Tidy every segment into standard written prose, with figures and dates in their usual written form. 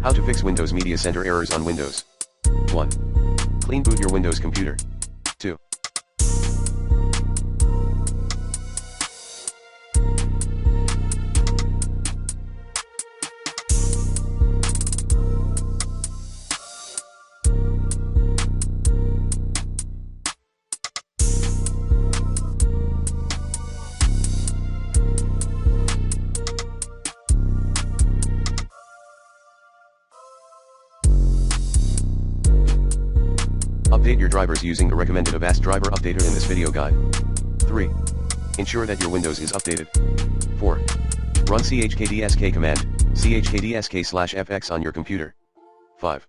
How to fix Windows Media Center errors on Windows. 1. Clean boot your Windows computer. 2. Update your drivers using the recommended Avast driver updater in this video guide. 3. Ensure that your Windows is updated. 4. Run chkdsk command, chkdsk/fx on your computer. 5.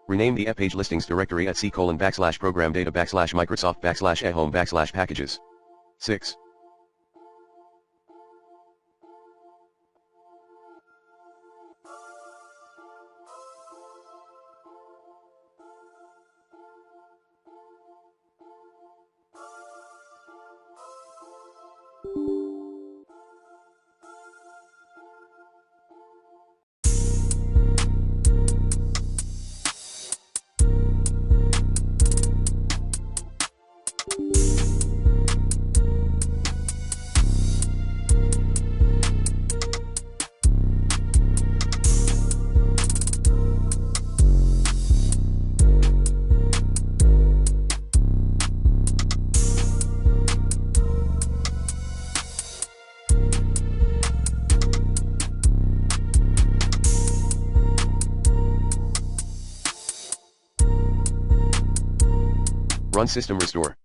Rename the page listings directory at c:\program data /Microsoft /ahome /packages. 6. Run system restore.